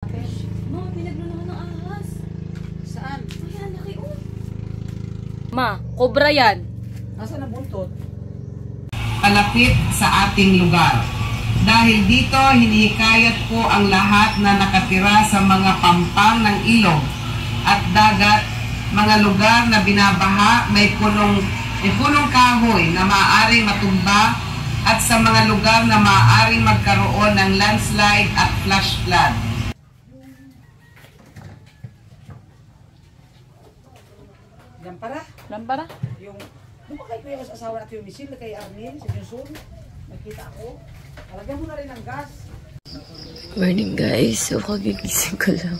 Ma, pinaglo naman ng ahas. Saan? Ayan, laki oh. Ma, kobra yan. Nasaan ang buntot? Palapit sa ating lugar. Dahil dito, hinihikayat ko ang lahat na nakatira sa mga pampang ng ilog at dagat, mga lugar na binabaha, may punong kahoy na maaaring matumba at sa mga lugar na maaaring magkaroon ng landslide at flash flood. Lampara? Lampara? Yung, bumakay ko yung asawa natin yung misil kay Arnel sa Johnson. Nakita ako. Alagyan mo na rin ng gas. Morning guys, so kagigising ko lang.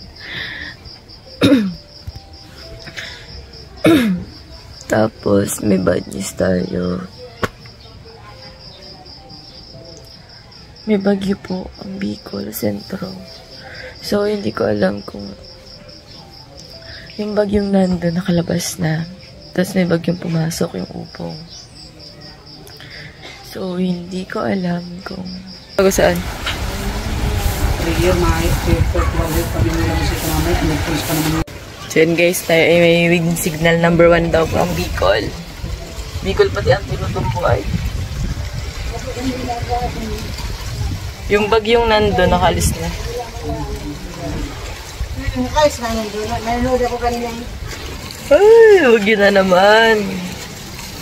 Tapos may bad news tayo. May bagyo po ang Bicol Sentro. So hindi ko alam kung yung bagyong nando nakalabas na. Tapos may bagyong pumasok yung upong. So hindi ko alam kung saan. So yun guys, tayo ay may wind signal number 1 daw from Bicol. Bicol pati ang tinutumbuay. Yung bagyong nando nakalis na. Guys, nanonood ako kanina. Ay, huwag yun na naman.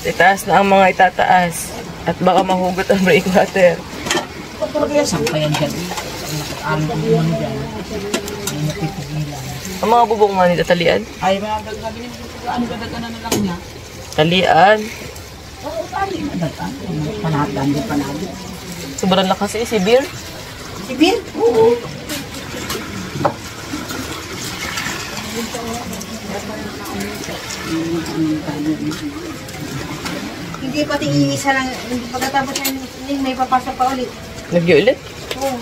Itaas na ang mga itataas. At baka mahugot ang breakwater. Sampayan dyan. Ang bubong dyan. May napipigilan. Ang mga bubong nga nito, talian? Ay, mga gagawin mo. Ano gagawin na lang niya? Talian. Oo, tali. Dagan. Panatan, di panatan. Sobrang lakas eh, si Beer. Si Bill? Oo. Hindi pati iisa lang, pagkatapos yan, may papasok pa ulit. Lagyo ulit? Oo.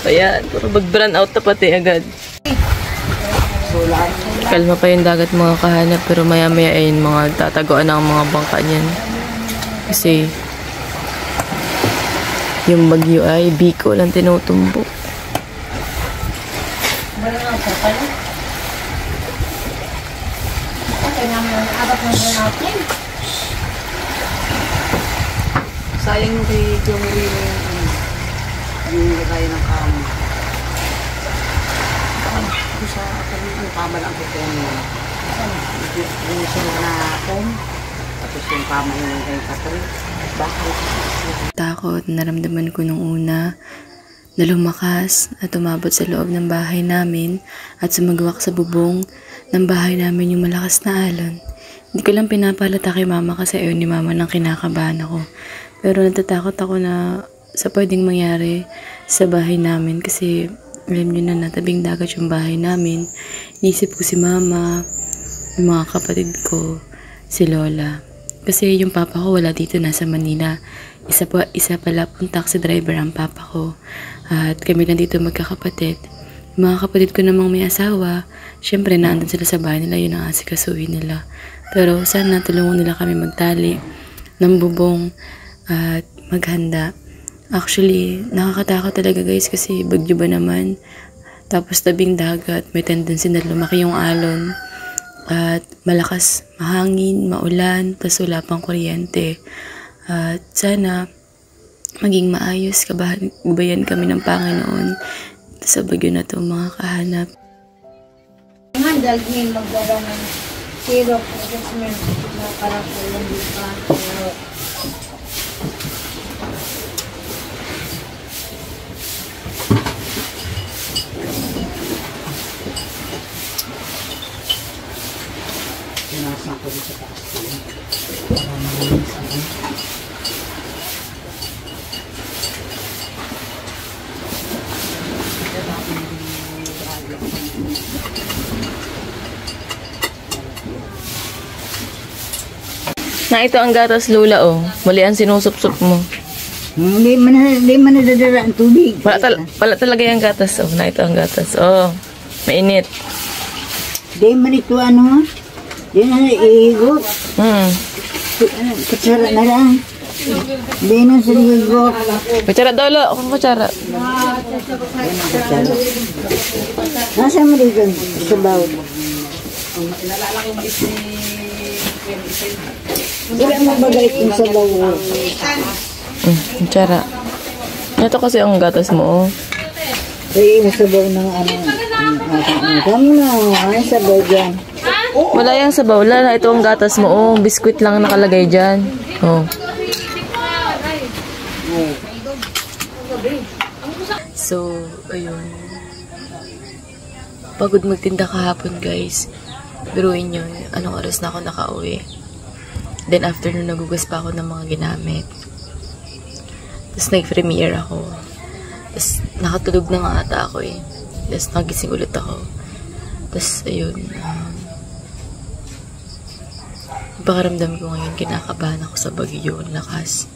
Ayan, puro mag-burn out na pati agad. Kalma pa yung dagat mga kahanap, pero maya-maya ay mga tataguan ng mga bangka niyan. Kasi yung bagyo ay Bicol ang tinutumbo. Sayang yung kay Jomari yung lagay ng kama. Sa yung kama lang ito yung sila na home. Tapos yung kama yung kay Catherine. Bakit? Takot naramdaman ko nung una na lumakas at umabot sa loob ng bahay namin at sumagwak sa bubong ng bahay namin yung malakas na alon. Hindi ko lang pinapalata kay mama kasi ayaw ni mama nang kinakabahan ako. Pero natatakot ako na sa pwedeng mangyari sa bahay namin kasi alam nyo na natabing dagat yung bahay namin. Inisip ko si mama, yung mga kapatid ko, si Lola. Kasi yung papa ko wala dito, nasa Manila. Isa pala pong taxi driver ang papa ko. At kami lang dito magkakapatid. Yung mga kapatid ko namang may asawa, syempre naandun sila sa bahay nila, yun ang asikasuhin nila. Pero sana tulungan nila kami magtali ng bubong at maghanda. Actually, nakakatakot talaga guys kasi bagyo ba naman. Tapos tabing dagat, may tendency na lumaki yung alon. At malakas, mahangin, maulan, tapos wala pang kuryente. At sana maging maayos, kabayan kami ng Panginoon sa bagyo na to mga kahanap. Ngayon dahil ngayon magdala ng syrup, adjustment na parang kulang din pa. Pinasa ko din sa taas. Na ito ang gatas Lola oh. Muli ang sinusup-sup mo. Hindi man nadadala ang tubig. Pala talaga yung gatas oh. Na ito ang gatas. Oh, mainit. Hindi man ito ano. Hindi na iigot. Hmm. Katsara na lang. Hindi na siligo. Kutsara daw, lo. Kung kutsara. Nasa mo dito sa bawat? Hindi mo bagay kung sa bawat. Kutsara. Ito kasi ang gatas mo, oh. Ay, masabaw ng ano. Kamo na, ay sabaw dyan. Wala yung sabaw. Wala na. Ito ang gatas mo, oh. Biskuit lang nakalagay dyan. Oh. So, ayun. Pagod magtinda kahapon, guys. Biruin yun. Anong oras na ako nakauwi. Then, after nun, nagugas pa ako ng mga ginamit. Tapos, nag-premiere ako. Tapos, nakatulog na nga ata ako eh. Tapos, nagising ulit ako. Tapos, ayun. Pakaramdam ko ngayon, kinakabahan ako sa bagyo. Lakas.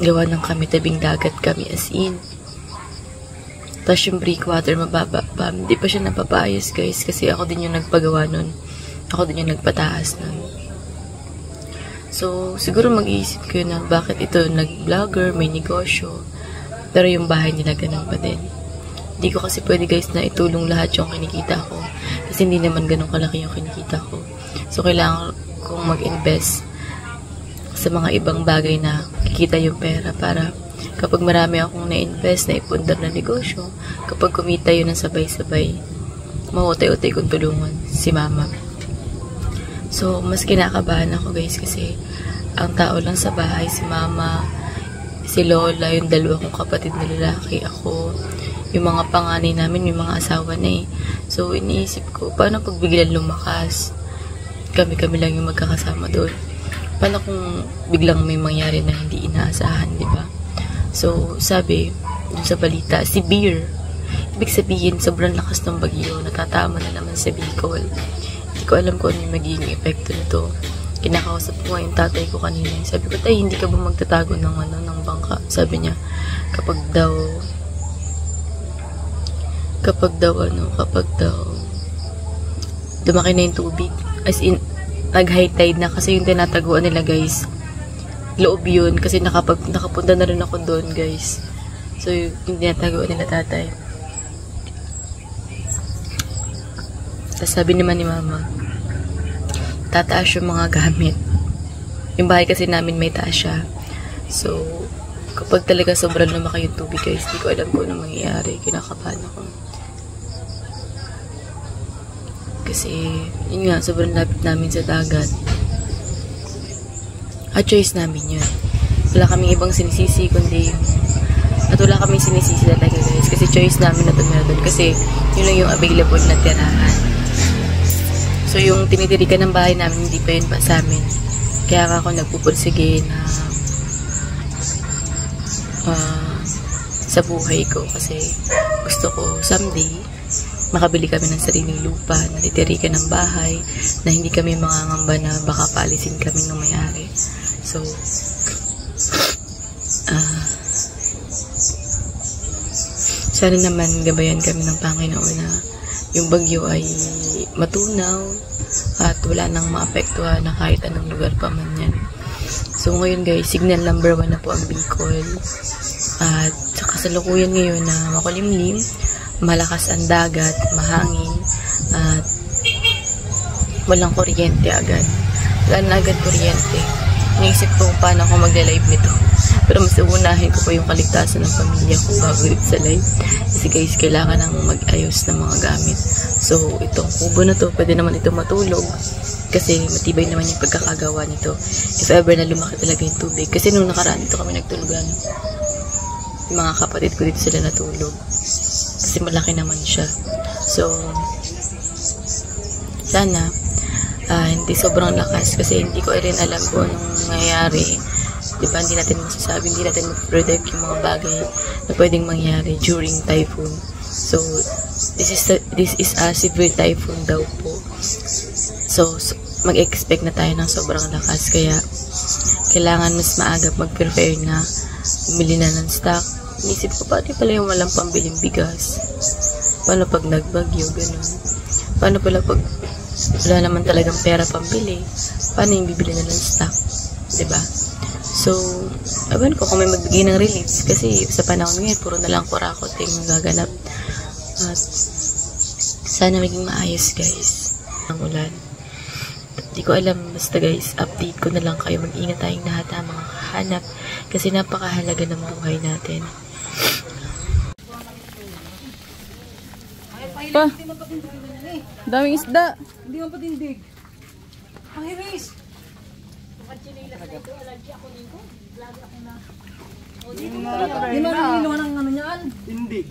Gawa ng kami, tabing dagat kami as in. Tapos yung breakwater mababa pa. Hindi pa siya napapaayos, guys. Kasi ako din yung nagpagawa nun. Ako din yung nagpataas nun. So, siguro mag-iisip ko na bakit ito nag-vlogger, may negosyo. Pero yung bahay nila ganun pa din. Hindi ko kasi pwede, guys, na itulong lahat yung kinikita ko. Kasi hindi naman ganun kalaki yung kinikita ko. So, kailangan kong mag-invest sa mga ibang bagay na kikita yung pera para kapag marami akong na-invest na ipundar na negosyo, kapag kumita yun ng sabay-sabay, mautay-utay kong tulungan si mama. So, mas kinakabahan ako, guys, kasi ang tao lang sa bahay, si mama, si lola, yung dalawa kong kapatid na lalaki, ako, yung mga panganay namin, yung mga asawa na eh. So, iniisip ko, paano pag biglang lumakas? Kami-kami lang yung magkakasama doon. Paano kung biglang may mangyari na hindi inaasahan, di ba? So, sabi, dun sa balita, si Beer. Ibig sabihin, sobrang lakas ng bagyo, natatama na naman sa Bicol. Hindi ko alam kung ano yung magiging epekto nito. Kinakausap ko nga yung tatay ko kanina. Sabi ko, tay, hindi ka ba magtatago ng bangka? Sabi niya, kapag daw dumaki na yung tubig. As in, nag-high tide na kasi yung tinataguan nila, guys, loob yun kasi nakapunta na rin ako doon, guys. So yung tinataguan nila tatay, tapos sabi naman ni mama, tataas yung mga gamit. Yung bahay kasi namin may taas siya. So kapag talaga sobrang lumaki yung tubig, guys, di ko alam kung ano mangyayari. Kinakabahan ako kasi yun nga, sobrang lapit namin sa dagat at choice namin yun. Wala kaming ibang sinisisi kundi at wala kaming sinisisi talaga, guys, kasi choice namin na tumira doon kasi yun lang yung available na tirahan. So yung tinitirikan ng bahay namin hindi pa yun pa sa amin, kaya ako nagpupursige na sa buhay ko kasi gusto ko someday makabili kami ng sariling lupa, natitirikan ng bahay, na hindi kami mangangamba na baka paalisin kami ng may-ari. So, sana naman gabayan kami ng Panginoon na yung bagyo ay matunaw at wala nang maapektuhan na kahit anong lugar pa man yan. So, ngayon, guys, signal number 1 na po ang Bicol. At sa kasalukuyan ngayon na makulimlim, malakas ang dagat, mahangin, at walang kuryente agad. Wala na agad kuryente. Naisip ko paano ako magla-live nito. Pero mas unahin ko pa yung kaligtasan ng pamilya ko bago dito sa live. Kasi, guys, kailangan nang mag-ayos ng mga gamit. So, itong kubo na to, pwede naman ito matulog. Kasi matibay naman yung pagkakagawa nito. If ever na lumaki talaga yung tubig. Kasi nung nakaraan dito kami nagtulugan, yung mga kapatid ko dito sila natulog. Kasi malaki naman siya. So, sana hindi sobrang lakas kasi hindi ko rin alam kung anong nangyayari. Diba, hindi natin masasabi, hindi natin mag-predict yung mga bagay na pwedeng mangyari during typhoon. So, this is a severe typhoon daw po. So mag-expect na tayo ng sobrang lakas. Kaya, kailangan mas maaga mag-prepare na, bumili na ng stock. Inisip ko, paano pala yung walang pambiling bigas? Paano pag nagbagyo, ganun? Paano pala pag wala naman talagang pera pambili, paano yung bibili na ng stock? Diba? So, ewan ko kung may magbigay ng reliefs kasi sa panahon ngayon, puro na lang kurakot yung gaganap. At sana maging maayos guys ang ulan. Di ko alam, basta guys, update ko na lang kayo. Mag-ingat tayong lahat mga kahanap kasi napakahalaga ng buhay natin. Pa, daming isda. Hindi mo patindig. Ang hiris. Hindi mo nililuhan ang ano niyan? Tindig.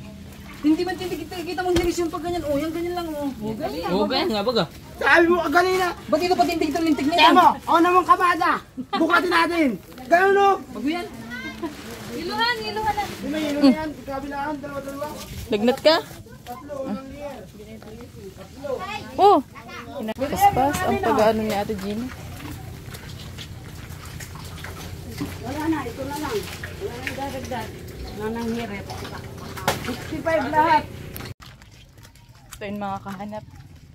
Hindi man tindig. Kita mong hiris yung pag ganyan. O, yan ganyan lang. O, ganyan nga baga. Sabi mo kanina. Ba't ito patindig itong lintig niya? Kaya mo, ako namang kamada. Bukatin natin. Ganun no? Bago yan. Iluhan lang. Hindi may yelo na yan. Kabilaan, dalawa-dalawa. Lagnat ka? Oh! Pinapaspas ang pag-ano ni Ate Gina. Wala na, ito na lang. Wala na dadagdag. Nanang hirit. 65 lahat. So yun mga kahanap,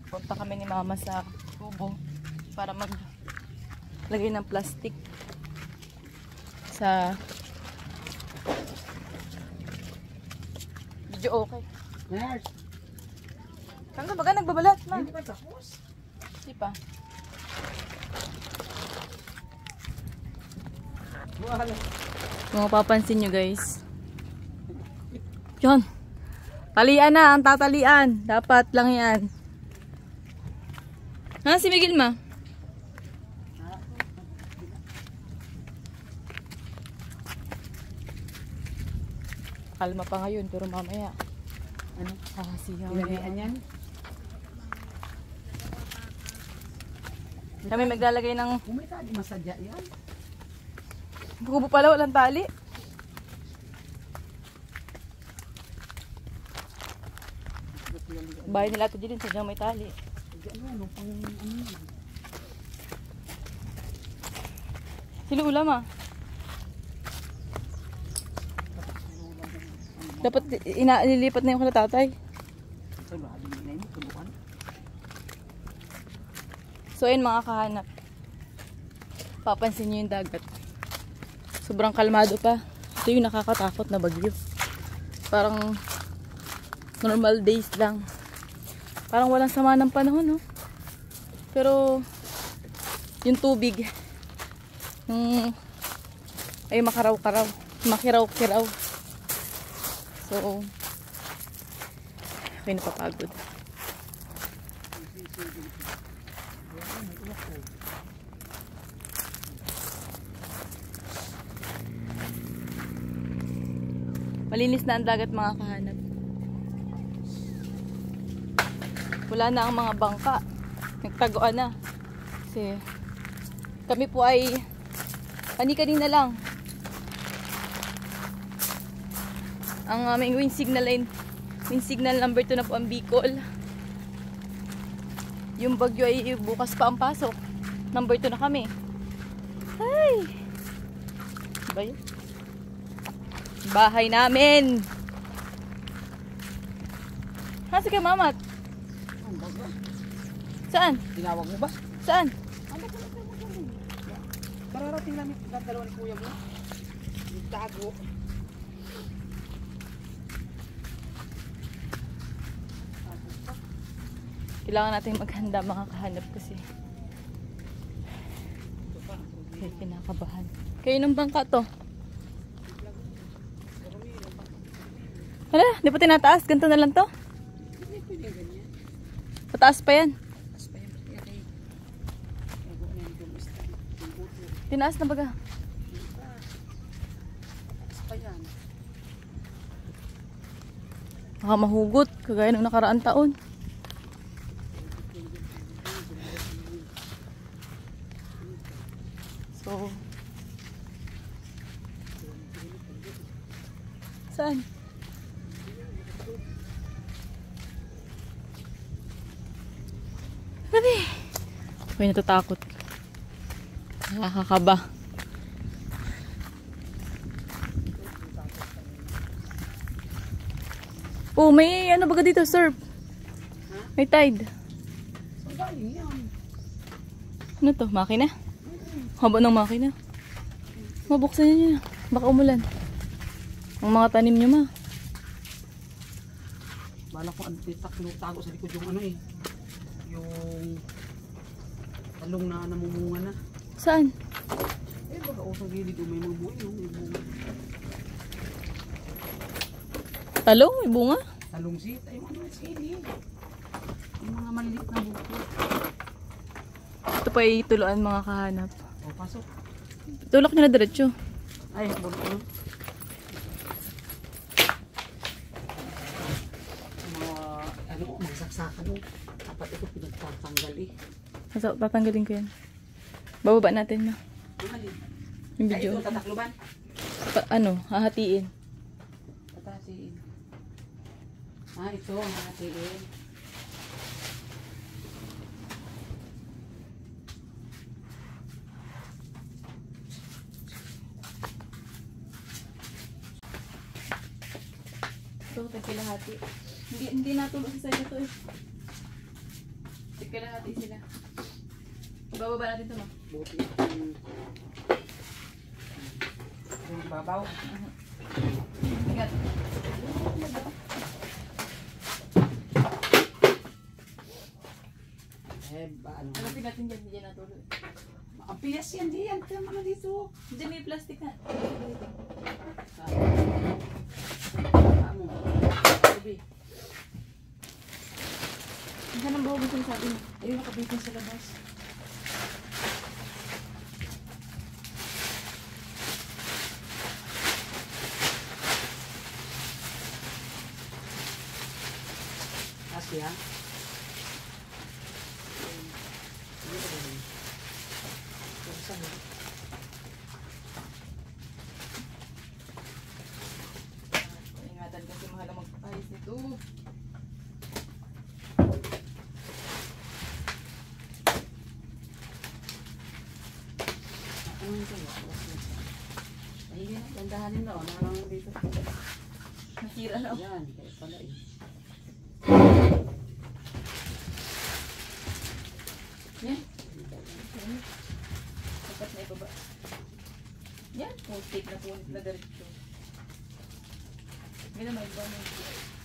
punta kami ni Mama sa tubo para maglagay ng plastic sa video. Okay. Yes. Saan ka baga nagbabalat, Ma? Hindi pa tapos. Hindi pa. Kung mapapansin nyo guys, yun, talian na, ang tatalian, dapat lang yan. Ha, si Miguel ma? Kalma pa ngayon, pero mamaya ano, siya Pinabihan yan. kami maglalagay ng Kung may tali masadya yan. kubo pala, walang tali. Bahay nila ito din, sadyang may tali. Sino ulam ah? Dapat inilipat na yung kala tatay. So ayun mga kahanap, papansin nyo yung dagat. Sobrang kalmado pa. Ito yung nakakatakot na bagyo. Parang normal days lang. Parang walang sama ng panahon, no? Pero yung tubig ay makaraw-karaw, makiraw-kiraw. So ako'y napapagod. Malinis na ang dagat mga kahanap. Wala na ang mga bangka. Nagtaguan na. Kasi kami po ay kanina lang. Ang aming wind signal number 2 na po ang Bicol. Yung bagyo ay bukas pa ang pasok. Number 2 na kami. Ay! Ba yun? Bahay namin. Hasi ka mamat? Saan? Tinawag mo ba? Saan? Kararating namin dalawa ni kuya mo. Tago. Kailangan natin maghanda mga kahanap kasi kaya kinakabahan. Kayo ng bangka to? Hala, di pa tinataas? Ganito na lang to? Pataas pa yan. Tinaas na baga. Baka mahugot, kagaya ng nakaraang taon. So, saan? Sabi, ako'y natatakot. Nakakaba. Oh, may ano baga dito, surf? May tide. yan. Ano to? Makina? Haba ng makina. Mabuksan niyo. Baka umulan. Ang mga tanim niyo, ma. Bala ko ang tago sa likod yung ano eh. Yung talong na namumunga na. Saan? Eh baka o sa gilid may mga buhay yung may bunga. Talong? May bunga? Talong sit ay mga sili. Yung mga maliliit na buko. Ito pa ay tuluan mga kahanap. O pasok. Tulak niyo na diretso. Ay, bulo ko. Ano, magsaksakan mo. Dapat ito pinagtatanggal eh. Tatanggalin ko yan. Bababa natin, ma. Mahalin. Yung Ay, video. ito tatakluban. Hahatiin. Patatiin. Ah, ito, hahatiin. Ito, tagkilahati. Hindi natulog sa sa'yo ito eh. Tagkilahati sila. Bababa natin ito, ma. Buti. Yung babaw. Ingat. Eh, ano? Hanapin natin dyan, hindi dyan natulog. Ang piyas yan, di yan. Tama na dito. Diyan may plastic na. Kamu. Sabi. Ang sanang bawa gusto sabi mo. Ayun, nakabitin sa labas. Asya. Ingatan kasi mahal ang magpapayos nito. Ayun, gandahanin na. Nakakang dito. Nasira na. Yan, kaya pala eh. Yan. Dapat na ibaba. Yan. Puntik na puntik na diretso. Hindi na may ibaba na yung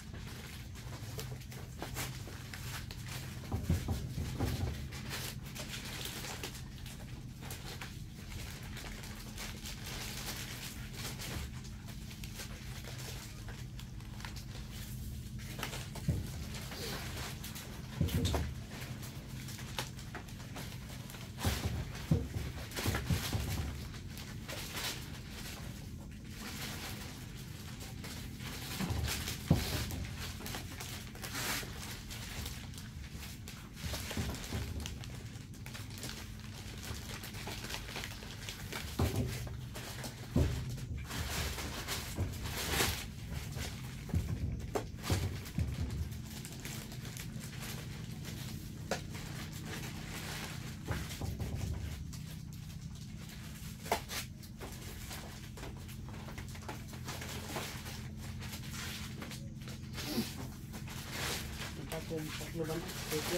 Takluban na.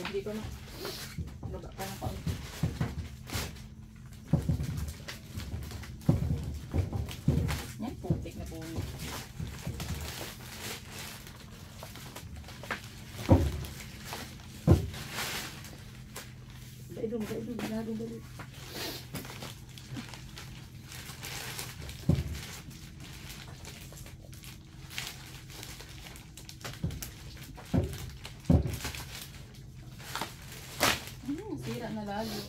Hindi ko na. Luga pa na paun. yan. Puntik na puntik. Daidong. Ginagong dali. Sira na lalo.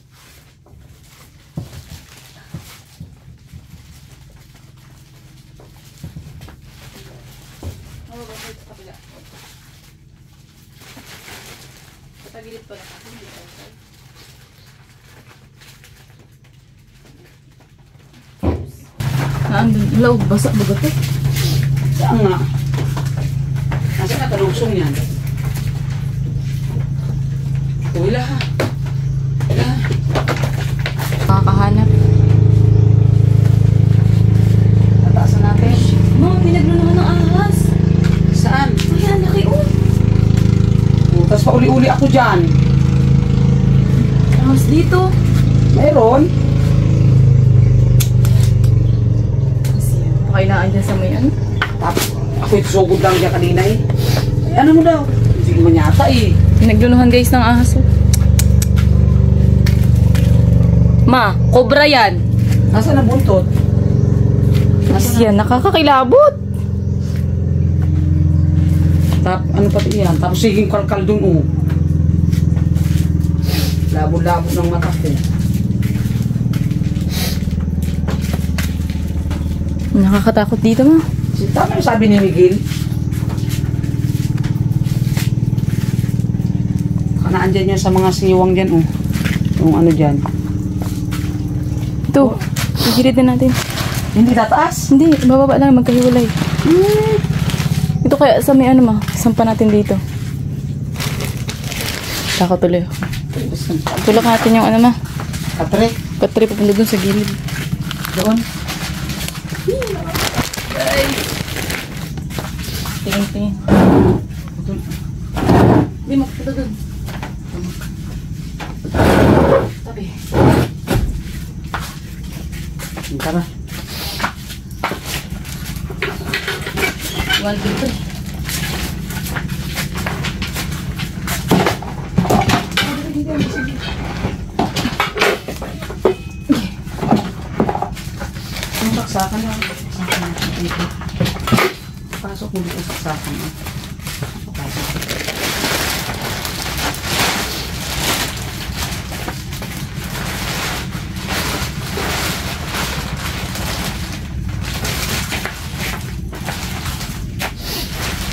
Mababa ko sa kabila. Patagilid pa lang ako. Hindi outside. Andun, laog, basa ba ito? Saan nga? Nasa katalungsong yan? Wala ha. Makakahanap. Tataasan natin. Mom, nilaglo naman ng ahas. Saan? Ayan, laki oh. Tapos pauli-uli ako dyan. Dito. Meron. Pakailangan dyan sa may ano. Tapos, ako ito sugod lang dyan kanina eh. Eh, ano mo daw? Hindi mo yata eh. Pinagluluhan guys ng ahas. Oh. Ma, cobra yan. Nasaan na buntot? Yan, nakakakilabot. Ano pati yan? Tapos siging kalkal dun oh. Labo-labo ng mata ko. Nakakatakot dito, ma. Tama yung sabi ni Miguel. Kanaan dyan yan sa mga siwang dyan oh. Yung ano dyan. Ito, sigiritin natin. Hindi tataas. Hindi, bababa lang, magkahiwalay. Ito kaya sa may ano, ma. Sampa natin dito. Takot tuloy ako. Tulak natin yung ano, ma. Katre. Katre, papunta dun sa gilid. Doon. Tingin. Hindi, mapunta dun. Tabi. Tara. 1, 2, 3. Saksakan lang. Pasok mo dito saksakan. Pasok.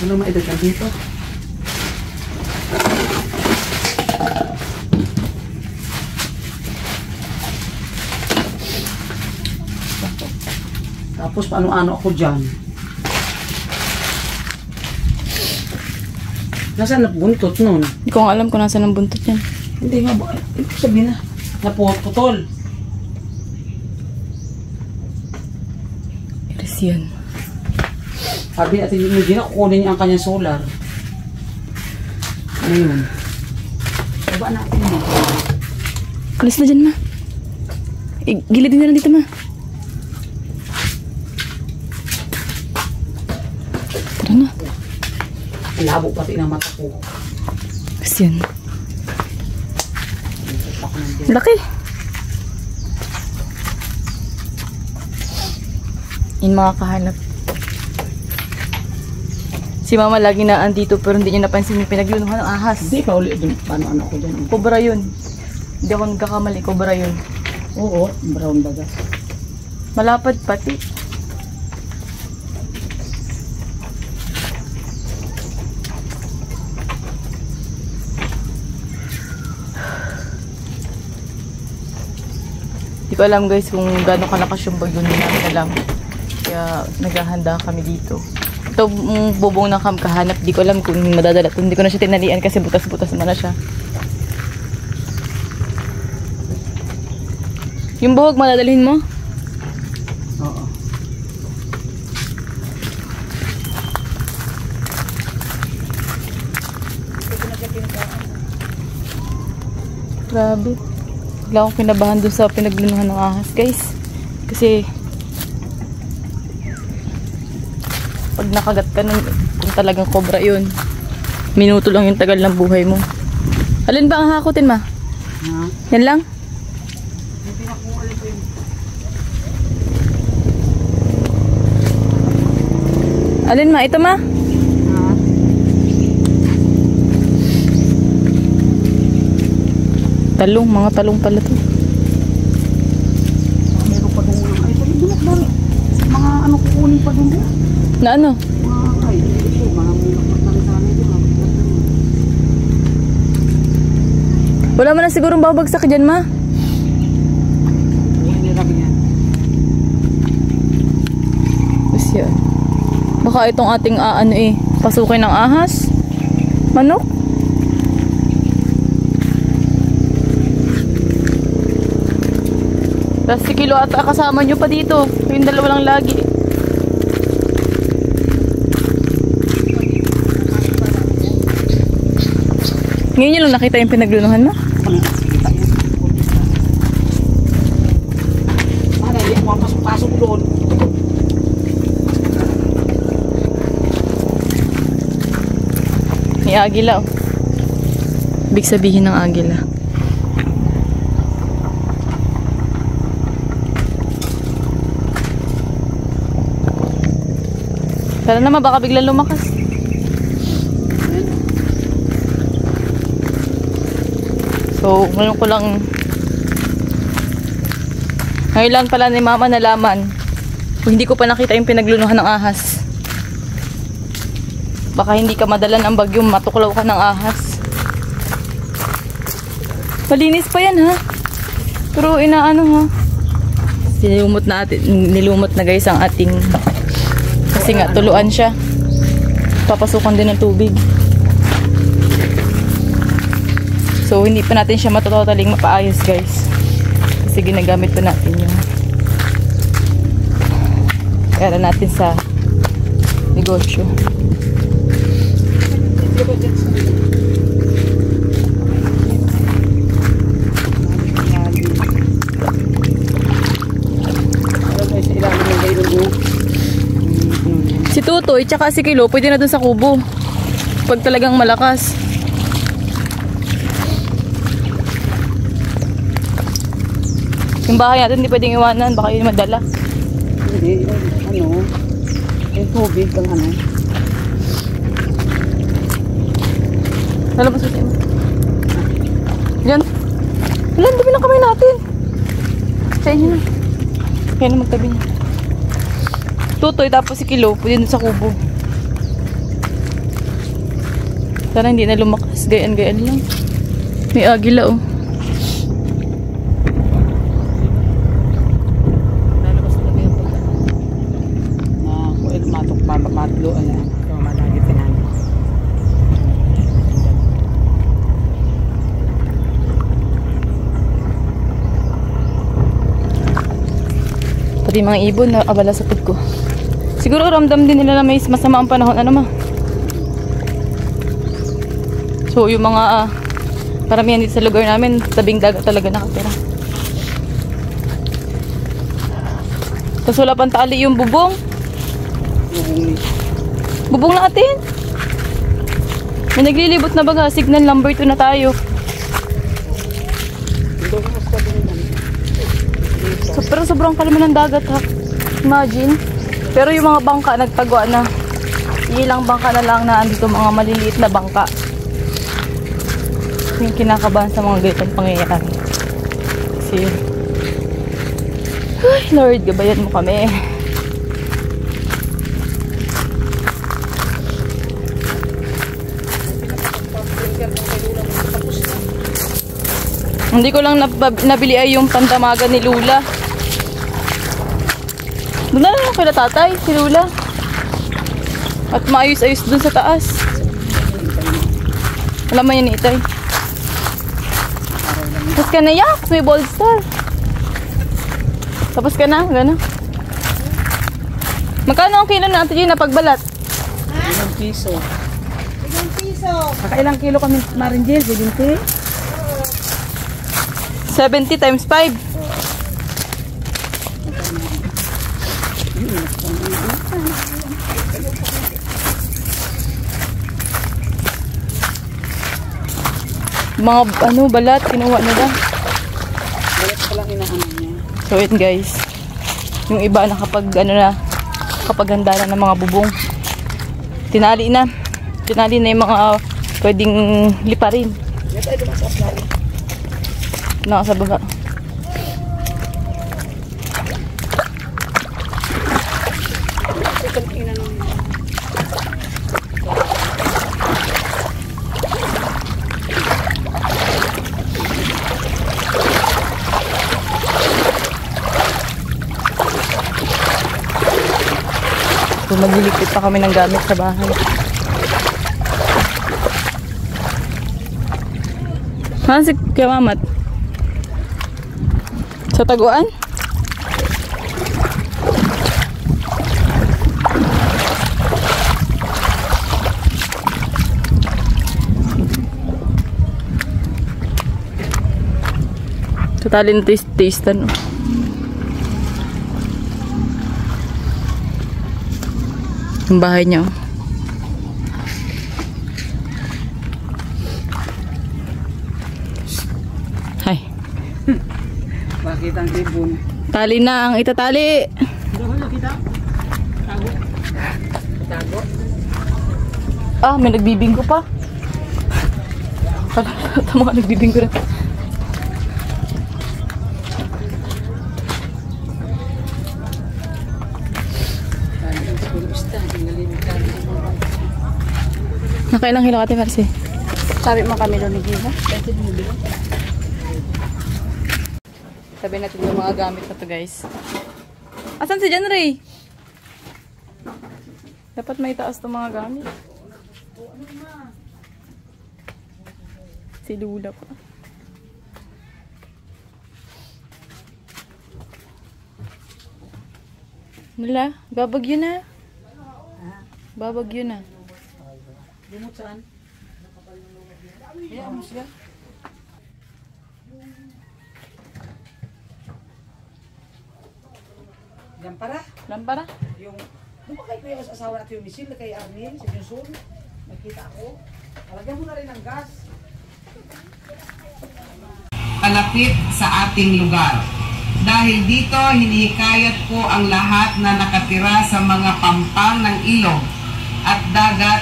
Ano maidagdag dito? Tapos paano-ano ako dyan? Nasaan na buntot nun? Hindi ko nga alam kung nasa ng buntot yan. Hindi nga ba? Ito sabihin na. Naputol. Iris yan. Sabi natin yung hindi na kukunin niya ang kanyang solar. Ngayon. Baba natin mo. Alis na dyan, ma. Gilid din na lang dito, ma. Tara na. Labo pati ng mata ko. Kasi yan. Laki. Yung mga kahanap. Si mama lagi na andito pero hindi niya napansin yung pinagluluhan ng ahas. Hindi pa ulit dun. Paano ko dyan? Cobra yun. Hindi ako nagkakamali. Cobra yun. Oo, brown daga. Malapad pati. Hindi ko alam guys kung gaano kalakas yung bagyo, hindi namin alam. Kaya naghahanda kami dito. Ito bubong ng kahanap, di ko alam kung madadala ito. Hindi ko na siya tinalian kasi butas-butas naman na siya. Yung buhog madadalhin mo? Oo. Grabe. Wala akong kinabahan doon sa pinaglunuhan ng ahas guys. Kasi pag nakagat ka nun, kung talagang cobra yun, minuto lang yung tagal ng buhay mo. Alin ba ang hakutin, ma? Ha? Yan lang? Alin, ma? Ito, ma? Talong, mga talong pala to. Meron pa doon. Ay, sabi doon. Mga ano kukunin pa doon. Na ano? Ay, ito. Mga mulak na sana ito. Wala mo na sigurong babagsak dyan, ma? Hindi nila ganyan. Tapos yan. Baka itong ating pasukin ng ahas. Manok. Tapos si Kilo at kasama nyo pa dito. Yung dalawa lang lagi. Ngayon nyo lang nakita yung pinaglunuhan mo? agila oh. Ibig sabihin ng agila. Sana naman baka biglang lumakas. So, ngayon ko lang ngayon lang pala ni mama nalaman. Hindi ko pa nakita yung pinaglunuhan ng ahas. Baka hindi ka madala ng bagyo, matuklaw ka ng ahas. Malinis pa yan ha. Pero inaano ha. Nilumot na guys ang ating, kasi nga tuluan siya. Papasukan din ng tubig. So hindi pa natin siya matototaling mapaayos guys. Kasi ginagamit pa natin yung pera natin sa negosyo. Si Tutoy tsaka si Kilo pwede na dun sa kubo pag talagang malakas. Yung bahay natin hindi pwedeng iwanan, baka yun madala. Hindi, yung tubig ang ano. Lalabas kasi mo. Yan. Wala, dami ng kamay natin. Sa inyo na. Kaya na magtabi niya. Tutoy tapos si Kilo, pwede dun sa kubo. Sana hindi na lumakas. Gayaan-gayaan lang. May agila oh. Matlo na ito malagit sa namin. Pati mga ibon na abala sa tub ko. Siguro ramdam din nila na may masama ang panahon. Ano ma? So yung mga karamihan dito sa lugar namin, tabing dagat talaga nakatira. Tapos wala pang tali yung bubong. Bubong natin. May naglilibot na baga. Signal number 2 na tayo. So, pero sobrang kalma ng dagat ha. Imagine. Pero yung mga bangka nagtagwa na. Ilang bangka na lang na andito, mga maliliit na bangka. Yung kinakabahan sa mga ganitong pangyayari. Kasi ay Lord, gabayan mo kami. Hindi ko lang nabili ay yung pandamagan ni Lula. Doon na lang kila tatay, si Lula. At maayos-ayos dun sa taas. Alam mo yun ni Itay. Tapos ka na yak, may bold star. Tapos ka na, gano'n. Magkano ang kilo na Ate Gina pagbalat? 1 piso. 1 piso. Kakailang kilo kami marinjil, 70. 70 times 5. Mga ano, balat, kinuha nila. Balat pa lang inaano niya. So yun guys. Yung iba nakapag ano na, kapag handa na ng mga bubong. Tinali na yung mga pwedeng liparin. Nasa baba. So magliligpit pa kami ng gamit sa bahay. Si Kuya Mamat? Sa taguan? Totalin taste-tastan. Yung bahay niya. Nakita ang ibon. Tali na ang itatali. Tago. Ah, may nagbibingko pa. Tama ka, nagbibingko na. Nakailang kilo Ate Marcy? Sabi mo kami doon ni Gina. Sabi natin yung mga gamit na to, guys. Asan si John Ray? Dapat may taas itong mga gamit. Si Lula pa. Nila, babagyo na. Babagyo na. Dimot saan? Kaya mo siya. Lampara? Lampara? Yung, di ba kayo yung asawa natin yung misil kay Arnil sa Johnson? Nakita ako. Talagyan mo na rin ang gas. Palapit sa ating lugar. Dahil dito, hinihikayat ko ang lahat na nakatira sa mga pampang ng ilog at dagat,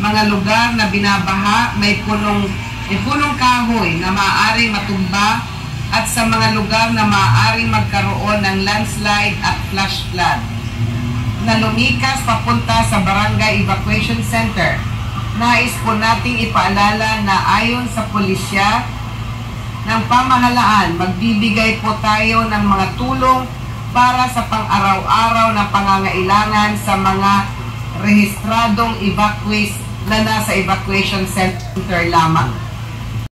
mga lugar na binabaha, may punong kahoy na maaaring matumba at sa mga lugar na maaaring magkaroon ng landslide at flash flood. Na lumikas papunta sa Barangay Evacuation Center. Nais po nating ipaalala na ayon sa pulisya ng pamahalaan, magbibigay po tayo ng mga tulong para sa pang-araw-araw na pangangailangan sa mga rehistradong evacuees na nasa evacuation center lamang.